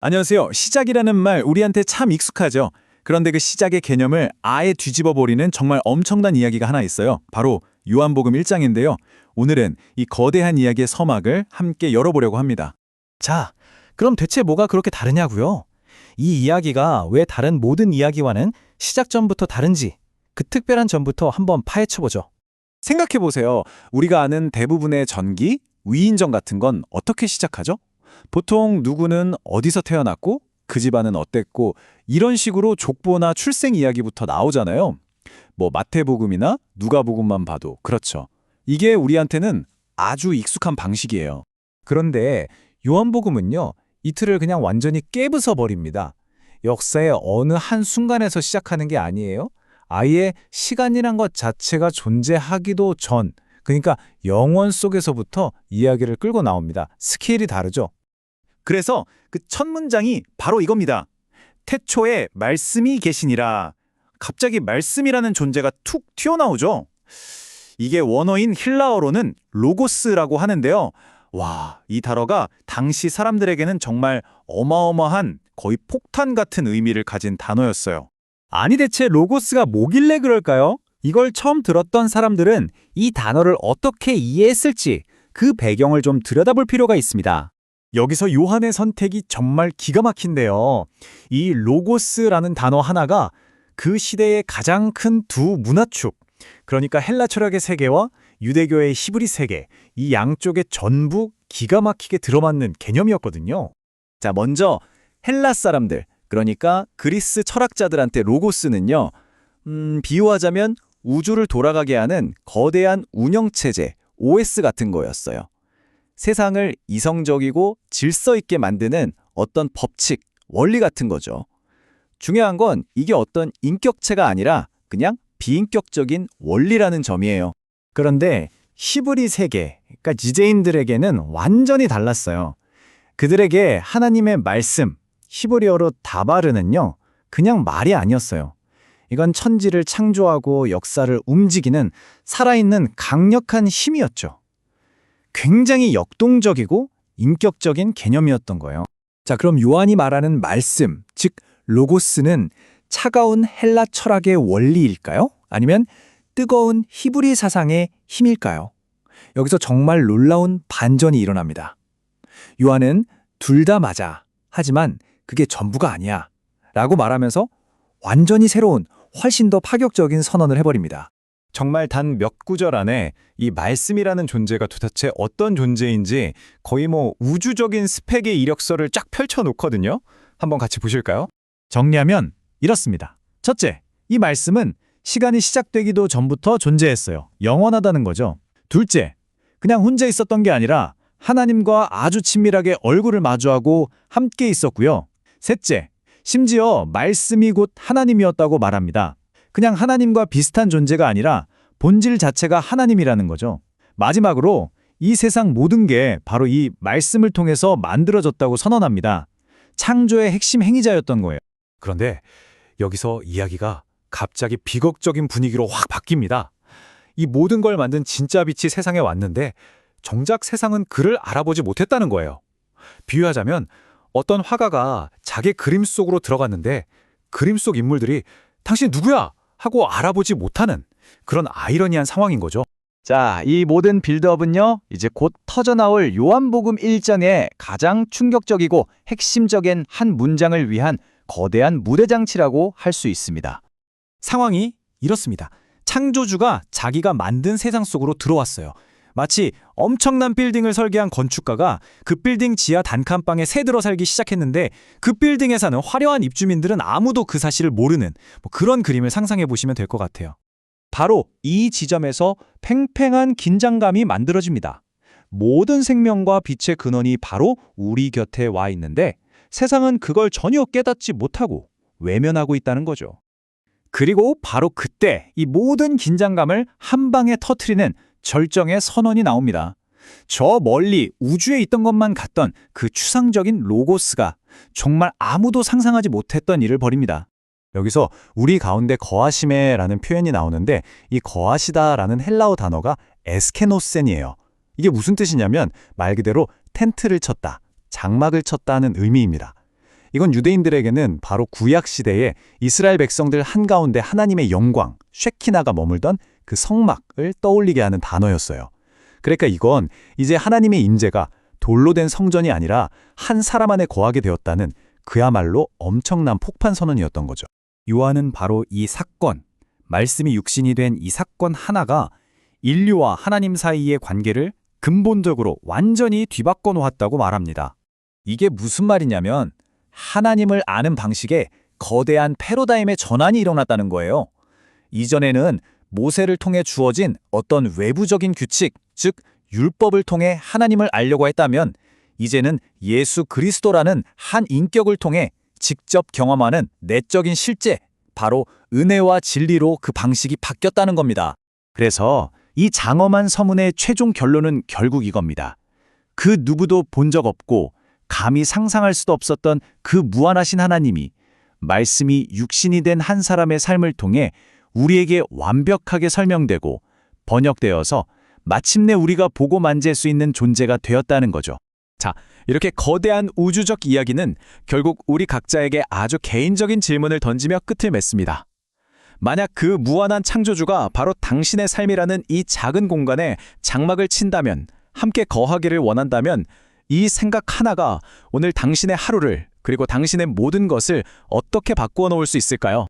안녕하세요. 시작이라는 말 우리한테 참 익숙하죠. 그런데 그 시작의 개념을 아예 뒤집어 버리는 정말 엄청난 이야기가 하나 있어요. 바로 요한복음 1장인데요. 오늘은 이 거대한 이야기의 서막을 함께 열어보려고 합니다. 자, 그럼 대체 뭐가 그렇게 다르냐고요? 이 이야기가 왜 다른 모든 이야기와는 시작 전부터 다른지 그 특별한 점부터 한번 파헤쳐보죠. 생각해보세요. 우리가 아는 대부분의 전기, 위인전 같은 건 어떻게 시작하죠? 보통 누구는 어디서 태어났고 그 집안은 어땠고 이런 식으로 족보나 출생 이야기부터 나오잖아요. 뭐 마태복음이나 누가복음만 봐도 그렇죠. 이게 우리한테는 아주 익숙한 방식이에요. 그런데 요한복음은요, 이 틀을 그냥 완전히 깨부숴 버립니다. 역사의 어느 한 순간에서 시작하는 게 아니에요. 아예 시간이란 것 자체가 존재하기도 전, 그러니까 영원 속에서부터 이야기를 끌고 나옵니다. 스케일이 다르죠. 그래서 그 첫 문장이 바로 이겁니다. 태초에 말씀이 계시니라. 갑자기 말씀이라는 존재가 툭 튀어나오죠. 이게 원어인 힐라어로는 로고스라고 하는데요. 와, 이 단어가 당시 사람들에게는 정말 어마어마한 거의 폭탄 같은 의미를 가진 단어였어요. 아니 대체 로고스가 뭐길래 그럴까요? 이걸 처음 들었던 사람들은 이 단어를 어떻게 이해했을지 그 배경을 좀 들여다볼 필요가 있습니다. 여기서 요한의 선택이 정말 기가 막힌데요. 이 로고스라는 단어 하나가 그 시대의 가장 큰 두 문화축, 그러니까 헬라 철학의 세계와 유대교의 히브리 세계, 이 양쪽에 전부 기가 막히게 들어맞는 개념이었거든요. 자, 먼저 헬라 사람들, 그러니까 그리스 철학자들한테 로고스는요. 비유하자면 우주를 돌아가게 하는 거대한 운영체제, OS 같은 거였어요. 세상을 이성적이고 질서 있게 만드는 어떤 법칙, 원리 같은 거죠. 중요한 건 이게 어떤 인격체가 아니라 그냥 비인격적인 원리라는 점이에요. 그런데 히브리 세계, 그러니까 지제인들에게는 완전히 달랐어요. 그들에게 하나님의 말씀, 히브리어로 다바르는요, 그냥 말이 아니었어요. 이건 천지를 창조하고 역사를 움직이는 살아있는 강력한 힘이었죠. 굉장히 역동적이고 인격적인 개념이었던 거예요. 자, 그럼 요한이 말하는 말씀, 즉 로고스는 차가운 헬라 철학의 원리일까요? 아니면 뜨거운 히브리 사상의 힘일까요? 여기서 정말 놀라운 반전이 일어납니다. 요한은 둘 다 맞아. 하지만 그게 전부가 아니야. 라고 말하면서 완전히 새로운, 훨씬 더 파격적인 선언을 해버립니다. 정말 단 몇 구절 안에 이 말씀이라는 존재가 도대체 어떤 존재인지 거의 우주적인 스펙의 이력서를 쫙 펼쳐놓거든요. 한번 같이 보실까요? 정리하면 이렇습니다. 첫째, 이 말씀은 시간이 시작되기도 전부터 존재했어요. 영원하다는 거죠. 둘째, 그냥 혼자 있었던 게 아니라 하나님과 아주 친밀하게 얼굴을 마주하고 함께 있었고요. 셋째, 심지어 말씀이 곧 하나님이었다고 말합니다. 그냥 하나님과 비슷한 존재가 아니라 본질 자체가 하나님이라는 거죠. 마지막으로 이 세상 모든 게 바로 이 말씀을 통해서 만들어졌다고 선언합니다. 창조의 핵심 행위자였던 거예요. 그런데 여기서 이야기가 갑자기 비극적인 분위기로 확 바뀝니다. 이 모든 걸 만든 진짜 빛이 세상에 왔는데 정작 세상은 그를 알아보지 못했다는 거예요. 비유하자면 어떤 화가가 자기 그림 속으로 들어갔는데 그림 속 인물들이 당신 누구야? 하고 알아보지 못하는 그런 아이러니한 상황인 거죠. 자, 이 모든 빌드업은요, 이제 곧 터져나올 요한복음 1장의 가장 충격적이고 핵심적인 한 문장을 위한 거대한 무대장치라고 할 수 있습니다. 상황이 이렇습니다. 창조주가 자기가 만든 세상 속으로 들어왔어요. 마치 엄청난 빌딩을 설계한 건축가가 그 빌딩 지하 단칸방에 새들어 살기 시작했는데 그 빌딩에 사는 화려한 입주민들은 아무도 그 사실을 모르는 그런 그림을 상상해 보시면 될 것 같아요. 바로 이 지점에서 팽팽한 긴장감이 만들어집니다. 모든 생명과 빛의 근원이 바로 우리 곁에 와 있는데 세상은 그걸 전혀 깨닫지 못하고 외면하고 있다는 거죠. 그리고 바로 그때 이 모든 긴장감을 한 방에 터트리는 절정의 선언이 나옵니다. 저 멀리 우주에 있던 것만 같던 그 추상적인 로고스가 정말 아무도 상상하지 못했던 일을 벌입니다. 여기서 우리 가운데 거하시메라는 표현이 나오는데 이 거하시다라는 헬라어 단어가 에스케노센이에요. 이게 무슨 뜻이냐면 말 그대로 텐트를 쳤다, 장막을 쳤다는 의미입니다. 이건 유대인들에게는 바로 구약 시대에 이스라엘 백성들 한가운데 하나님의 영광, 쉐키나가 머물던 그 성막을 떠올리게 하는 단어였어요. 그러니까 이건 이제 하나님의 임재가 돌로 된 성전이 아니라 한 사람 안에 거하게 되었다는 그야말로 엄청난 폭판 선언이었던 거죠. 요한은 바로 이 사건, 말씀이 육신이 된 이 사건 하나가 인류와 하나님 사이의 관계를 근본적으로 완전히 뒤바꿔 놓았다고 말합니다. 이게 무슨 말이냐면 하나님을 아는 방식에 거대한 패러다임의 전환이 일어났다는 거예요. 이전에는 모세를 통해 주어진 어떤 외부적인 규칙, 즉 율법을 통해 하나님을 알려고 했다면 이제는 예수 그리스도라는 한 인격을 통해 직접 경험하는 내적인 실제, 바로 은혜와 진리로 그 방식이 바뀌었다는 겁니다. 그래서 이 장엄한 서문의 최종 결론은 결국 이겁니다. 그 누구도 본 적 없고 감히 상상할 수도 없었던 그 무한하신 하나님이 말씀이 육신이 된 한 사람의 삶을 통해 우리에게 완벽하게 설명되고 번역되어서 마침내 우리가 보고 만질 수 있는 존재가 되었다는 거죠. 자, 이렇게 거대한 우주적 이야기는 결국 우리 각자에게 아주 개인적인 질문을 던지며 끝을 맺습니다. 만약 그 무한한 창조주가 바로 당신의 삶이라는 이 작은 공간에 장막을 친다면, 함께 거하기를 원한다면 이 생각 하나가 오늘 당신의 하루를, 그리고 당신의 모든 것을 어떻게 바꾸어 놓을 수 있을까요?